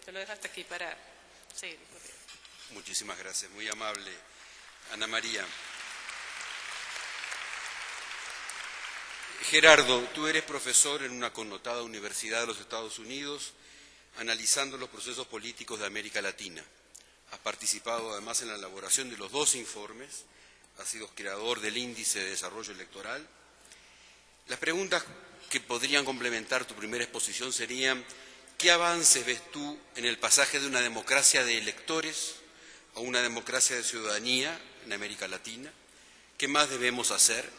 Te lo dejaste aquí para seguir. Muchísimas gracias, muy amable. Ana María. Gerardo, tú eres profesor en una connotada universidad de los Estados Unidos, analizando los procesos políticos de América Latina. Has participado además en la elaboración de los 2 informes, has sido creador del Índice de Desarrollo Electoral. Las preguntas que podrían complementar tu primera exposición serían: ¿qué avances ves tú en el pasaje de una democracia de electores a una democracia de ciudadanía en América Latina? ¿Qué más debemos hacer?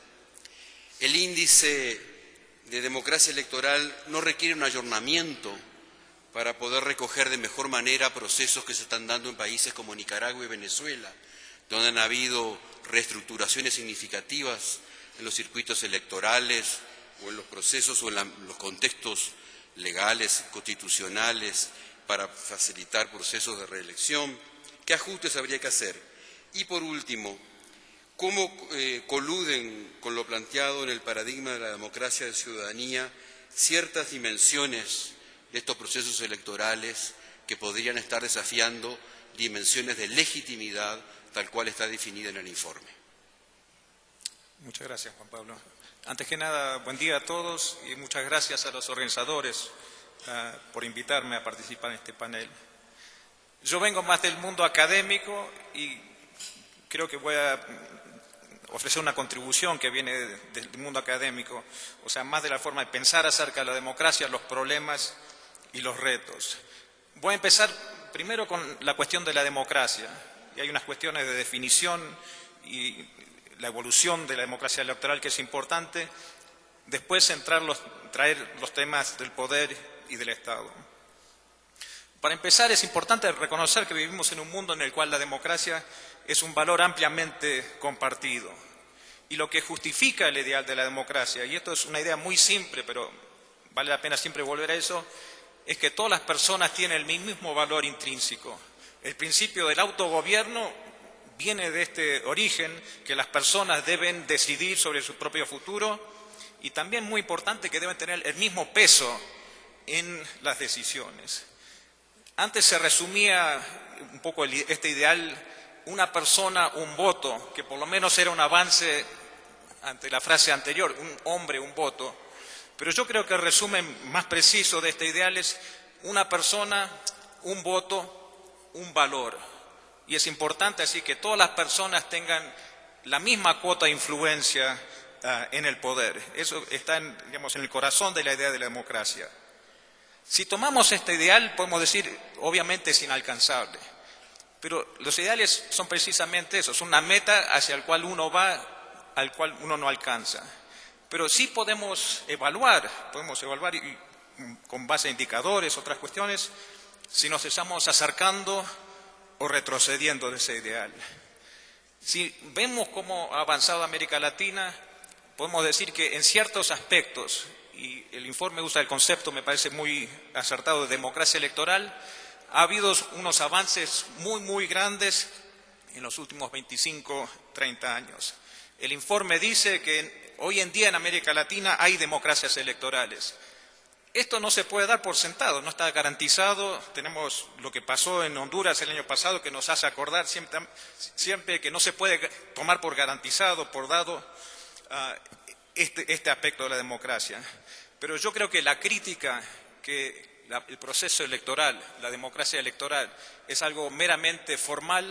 El índice de democracia electoral no requiere un ayornamiento para poder recoger de mejor manera procesos que se están dando en países como Nicaragua y Venezuela, donde han habido reestructuraciones significativas en los circuitos electorales o en los procesos o en los contextos legales, constitucionales, para facilitar procesos de reelección. ¿Qué ajustes habría que hacer? Y por último, ¿cómo coluden con lo planteado en el paradigma de la democracia de ciudadanía ciertas dimensiones de estos procesos electorales que podrían estar desafiando dimensiones de legitimidad tal cual está definida en el informe? Muchas gracias, Juan Pablo. Antes que nada, buen día a todos y muchas gracias a los organizadores por invitarme a participar en este panel. Yo vengo más del mundo académico y creo que voy a ofrecer una contribución que viene del mundo académico, o sea, más de la forma de pensar acerca de la democracia, los problemas y los retos. Voy a empezar primero con la cuestión de la democracia, y hay unas cuestiones de definición y la evolución de la democracia electoral que es importante. Después traer los temas del poder y del Estado. Para empezar, es importante reconocer que vivimos en un mundo en el cual la democracia es un valor ampliamente compartido. Y lo que justifica el ideal de la democracia, y esto es una idea muy simple, pero vale la pena siempre volver a eso, es que todas las personas tienen el mismo valor intrínseco. El principio del autogobierno viene de este origen, que las personas deben decidir sobre su propio futuro, y también muy importante que deben tener el mismo peso en las decisiones. Antes se resumía un poco este ideal: una persona, un voto, que por lo menos era un avance ante la frase anterior, un hombre, un voto. Pero yo creo que el resumen más preciso de este ideal es una persona, un voto, un valor. Y es importante así que todas las personas tengan la misma cuota de influencia en el poder. Eso está en el corazón de la idea de la democracia. Si tomamos este ideal, podemos decir, obviamente es inalcanzable, pero los ideales son precisamente eso, son una meta hacia la cual uno va, al cual uno no alcanza. Pero sí podemos evaluar y, con base a indicadores, otras cuestiones, si nos estamos acercando o retrocediendo de ese ideal. Si vemos cómo ha avanzado América Latina, podemos decir que en ciertos aspectos, y el informe usa el concepto, me parece muy acertado, de democracia electoral, ha habido unos avances muy grandes en los últimos 25, 30 años. El informe dice que hoy en día en América Latina hay democracias electorales. Esto no se puede dar por sentado, no está garantizado. Tenemos lo que pasó en Honduras el año pasado, que nos hace acordar siempre que no se puede tomar por garantizado, por dado, este aspecto de la democracia. Pero yo creo que la crítica que el proceso electoral, la democracia electoral, es algo meramente formal,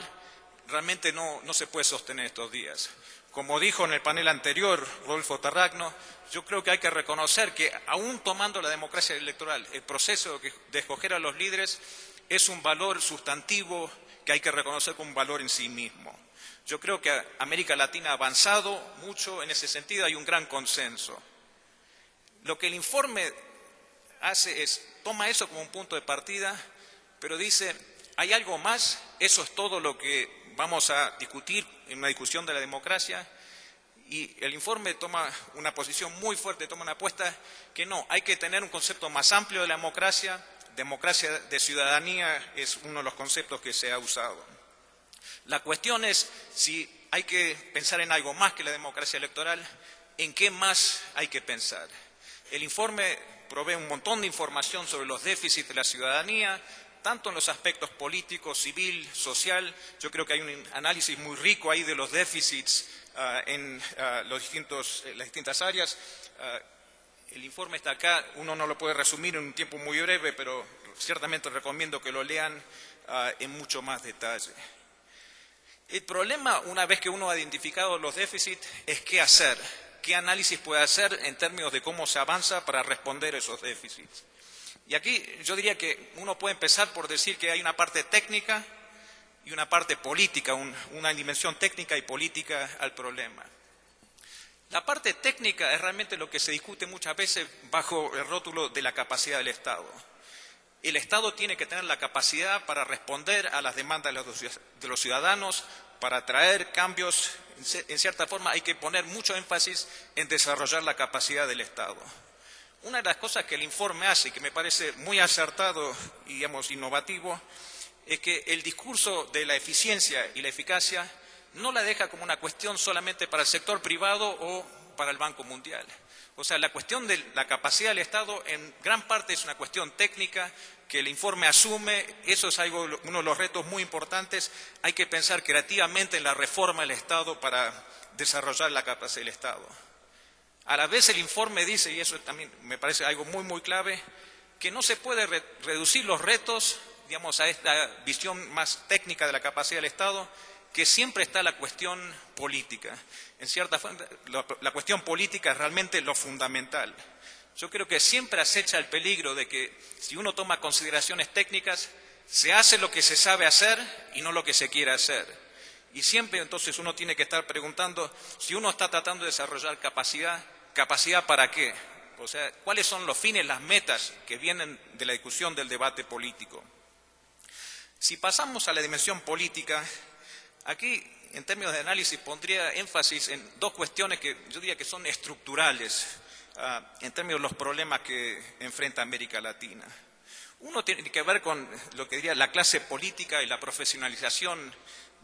realmente no se puede sostener estos días. Como dijo en el panel anterior Rodolfo Tarragno, yo creo que hay que reconocer que aún tomando la democracia electoral, el proceso de escoger a los líderes es un valor sustantivo que hay que reconocer como un valor en sí mismo. Yo creo que América Latina ha avanzado mucho en ese sentido, hay un gran consenso. Lo que el informe hace es, toma eso como un punto de partida, pero dice, ¿hay algo más? Eso es todo lo que vamos a discutir en una discusión de la democracia. Y el informe toma una posición muy fuerte, toma una apuesta que no, hay que tener un concepto más amplio de la democracia. Democracia de ciudadanía es uno de los conceptos que se ha usado. La cuestión es si hay que pensar en algo más que la democracia electoral, ¿en qué más hay que pensar? El informe provee un montón de información sobre los déficits de la ciudadanía, tanto en los aspectos políticos, civil, social. Yo creo que hay un análisis muy rico ahí de los déficits en las distintas áreas. El informe está acá, uno no lo puede resumir en un tiempo muy breve, pero ciertamente recomiendo que lo lean en mucho más detalle. El problema, una vez que uno ha identificado los déficits, es qué hacer, qué análisis puede hacer en términos de cómo se avanza para responder a esos déficits. Y aquí yo diría que uno puede empezar por decir que hay una parte técnica y una parte política, una dimensión técnica y política al problema. La parte técnica es realmente lo que se discute muchas veces bajo el rótulo de la capacidad del Estado. El Estado tiene que tener la capacidad para responder a las demandas de los ciudadanos, para traer cambios. En cierta forma hay que poner mucho énfasis en desarrollar la capacidad del Estado. Una de las cosas que el informe hace, y que me parece muy acertado y, digamos, innovativo, es que el discurso de la eficiencia y la eficacia no la deja como una cuestión solamente para el sector privado o para el Banco Mundial. O sea, la cuestión de la capacidad del Estado en gran parte es una cuestión técnica que el informe asume. Eso es uno de los retos muy importantes. Hay que pensar creativamente en la reforma del Estado para desarrollar la capacidad del Estado. A la vez el informe dice, y eso también me parece algo muy, muy clave, que no se puede reducir los retos, digamos, a esta visión más técnica de la capacidad del Estado, que siempre está la cuestión política. En cierta forma, la cuestión política es realmente lo fundamental. Yo creo que siempre acecha el peligro de que si uno toma consideraciones técnicas, se hace lo que se sabe hacer y no lo que se quiere hacer. Y siempre entonces uno tiene que estar preguntando, si uno está tratando de desarrollar capacidad, ¿capacidad para qué? O sea, ¿cuáles son los fines, las metas que vienen de la discusión del debate político? Si pasamos a la dimensión política, aquí, en términos de análisis, pondría énfasis en dos cuestiones que yo diría que son estructurales en términos de los problemas que enfrenta América Latina. Uno tiene que ver con lo que diría la clase política y la profesionalización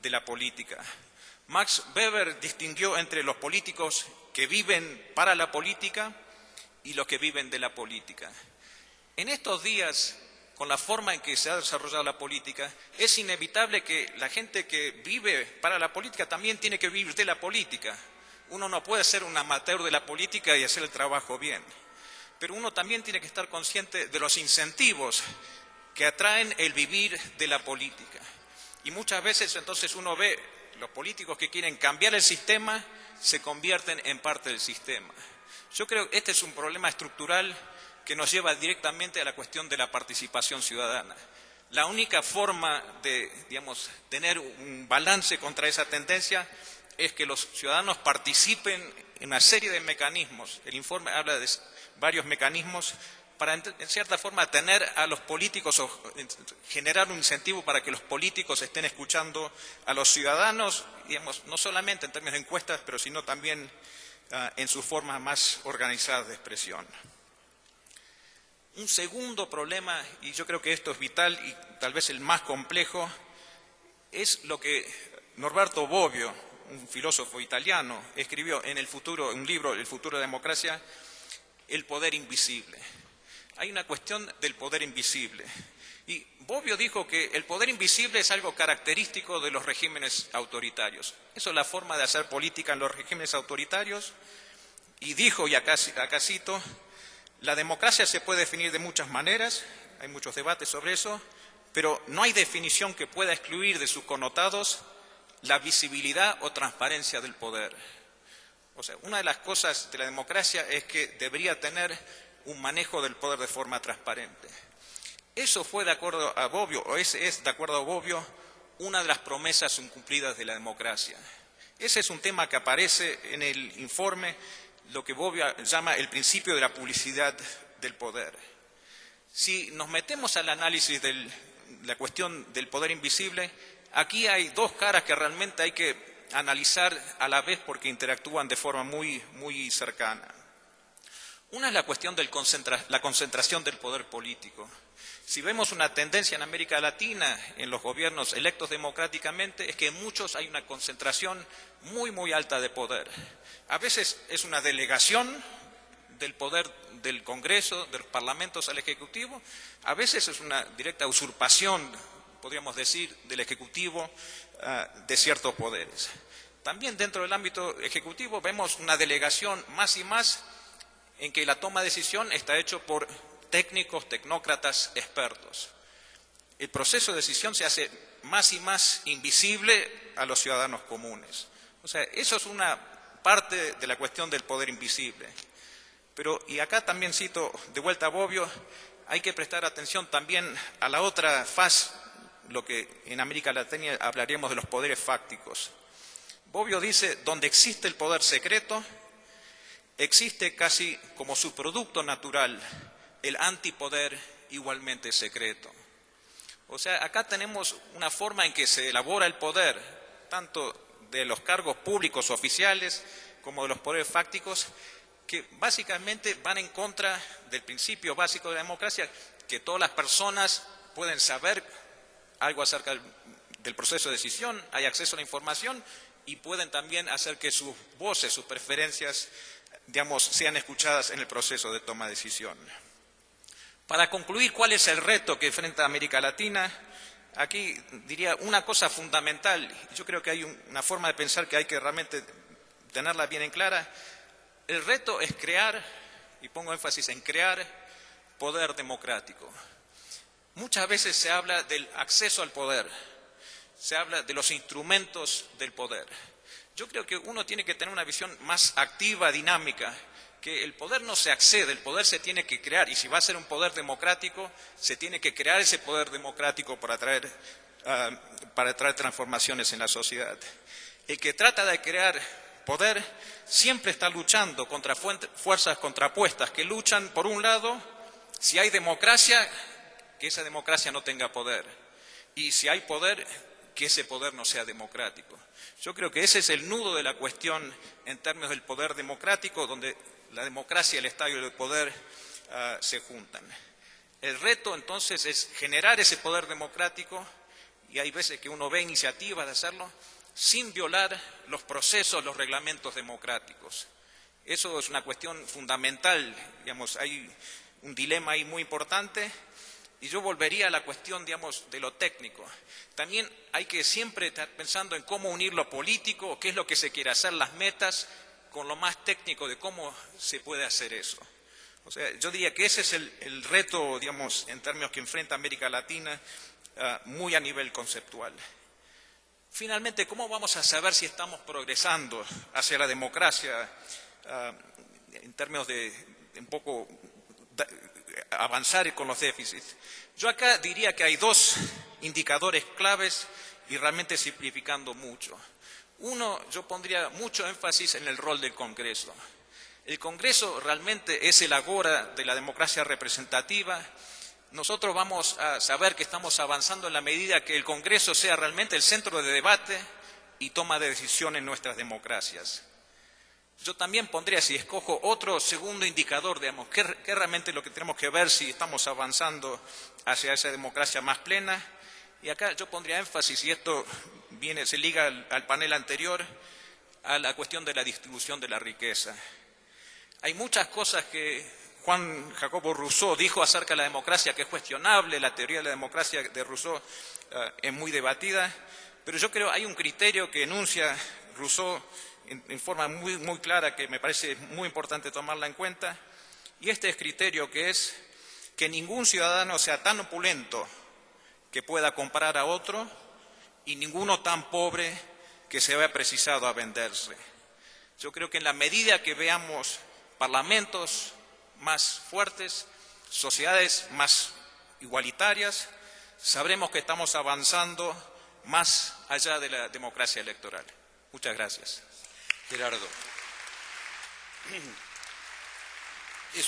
de la política. Max Weber distinguió entre los políticos que viven para la política y los que viven de la política. En estos días, con la forma en que se ha desarrollado la política, es inevitable que la gente que vive para la política también tiene que vivir de la política. Uno no puede ser un amateur de la política y hacer el trabajo bien. Pero uno también tiene que estar consciente de los incentivos que atraen el vivir de la política. Y muchas veces entonces uno ve los políticos que quieren cambiar el sistema, se convierten en parte del sistema. Yo creo que este es un problema estructural que nos lleva directamente a la cuestión de la participación ciudadana. La única forma de, digamos, tener un balance contra esa tendencia es que los ciudadanos participen en una serie de mecanismos. El informe habla de varios mecanismos para, en cierta forma, tener a los políticos o generar un incentivo para que los políticos estén escuchando a los ciudadanos, digamos, no solamente en términos de encuestas, pero sino también en sus formas más organizadas de expresión. Un segundo problema, y yo creo que esto es vital y tal vez el más complejo, es lo que Norberto Bobbio, un filósofo italiano, escribió en un libro, El futuro de la democracia, el poder invisible. Hay una cuestión del poder invisible. Y Bobbio dijo que el poder invisible es algo característico de los regímenes autoritarios. Eso es la forma de hacer política en los regímenes autoritarios. Y dijo, y acá cito, la democracia se puede definir de muchas maneras, hay muchos debates sobre eso, pero no hay definición que pueda excluir de sus connotados la visibilidad o transparencia del poder. O sea, una de las cosas de la democracia es que debería tener un manejo del poder de forma transparente. Eso fue, de acuerdo a Bobbio, o ese es, de acuerdo a Bobbio, una de las promesas incumplidas de la democracia. Ese es un tema que aparece en el informe, lo que Bobbio llama el principio de la publicidad del poder. Si nos metemos al análisis de la cuestión del poder invisible, aquí hay dos caras que realmente hay que analizar a la vez porque interactúan de forma muy, muy cercana. Una es la cuestión de la concentración del poder político. Si vemos una tendencia en América Latina, en los gobiernos electos democráticamente, es que en muchos hay una concentración muy, muy alta de poder. A veces es una delegación del poder del Congreso, de los parlamentos al Ejecutivo, a veces es una directa usurpación, podríamos decir, del Ejecutivo de ciertos poderes. También dentro del ámbito ejecutivo vemos una delegación más y más en que la toma de decisión está hecho por técnicos, tecnócratas, expertos. El proceso de decisión se hace más y más invisible a los ciudadanos comunes. O sea, eso es una parte de la cuestión del poder invisible. Pero, y acá también cito de vuelta a Bobbio, hay que prestar atención también a la otra faz, lo que en América Latina hablaríamos de los poderes fácticos. Bobbio dice, donde existe el poder secreto, existe casi como su producto natural el antipoder igualmente secreto. O sea, acá tenemos una forma en que se elabora el poder, tanto de los cargos públicos oficiales como de los poderes fácticos, que básicamente van en contra del principio básico de la democracia, que todas las personas pueden saber algo acerca del proceso de decisión, hay acceso a la información y pueden también hacer que sus voces, sus preferencias, digamos, sean escuchadas en el proceso de toma de decisión. Para concluir, ¿cuál es el reto que enfrenta América Latina? Aquí diría una cosa fundamental, yo creo que hay una forma de pensar que hay que realmente tenerla bien en clara. El reto es crear, y pongo énfasis en crear, poder democrático. Muchas veces se habla del acceso al poder, se habla de los instrumentos del poder. Yo creo que uno tiene que tener una visión más activa, dinámica, que el poder no se accede, el poder se tiene que crear, y si va a ser un poder democrático, se tiene que crear ese poder democrático para traer transformaciones en la sociedad. El que trata de crear poder siempre está luchando contra fuerzas contrapuestas que luchan, por un lado, si hay democracia, que esa democracia no tenga poder, y si hay poder, que ese poder no sea democrático. Yo creo que ese es el nudo de la cuestión en términos del poder democrático, donde la democracia, el Estado y el poder se juntan. El reto entonces es generar ese poder democrático, y hay veces que uno ve iniciativas de hacerlo sin violar los procesos, los reglamentos democráticos. Eso es una cuestión fundamental, digamos, hay un dilema ahí muy importante. Y yo volvería a la cuestión, digamos, de lo técnico. También hay que siempre estar pensando en cómo unir lo político, qué es lo que se quiere hacer, las metas, con lo más técnico de cómo se puede hacer eso. O sea, yo diría que ese es el reto, digamos, en términos que enfrenta América Latina, muy a nivel conceptual. Finalmente, ¿cómo vamos a saber si estamos progresando hacia la democracia en términos de un poco avanzar con los déficits? Yo acá diría que hay dos indicadores claves y realmente simplificando mucho. Uno, yo pondría mucho énfasis en el rol del Congreso. El Congreso realmente es el agora de la democracia representativa. Nosotros vamos a saber que estamos avanzando en la medida que el Congreso sea realmente el centro de debate y toma de decisión en nuestras democracias. Yo también pondría, si escojo otro segundo indicador, digamos, ¿qué realmente es lo que tenemos que ver si estamos avanzando hacia esa democracia más plena? Y acá yo pondría énfasis, y esto se liga al panel anterior, a la cuestión de la distribución de la riqueza. Hay muchas cosas que Juan Jacobo Rousseau dijo acerca de la democracia que es cuestionable, la teoría de la democracia de Rousseau es muy debatida, pero yo creo que hay un criterio que enuncia Rousseau en forma muy clara, que me parece muy importante tomarla en cuenta, y este es criterio que es que ningún ciudadano sea tan opulento que pueda comprar a otro y ninguno tan pobre que se vea precisado a venderse. Yo creo que en la medida que veamos parlamentos más fuertes, sociedades más igualitarias, sabremos que estamos avanzando más allá de la democracia electoral. Muchas gracias. Gerardo.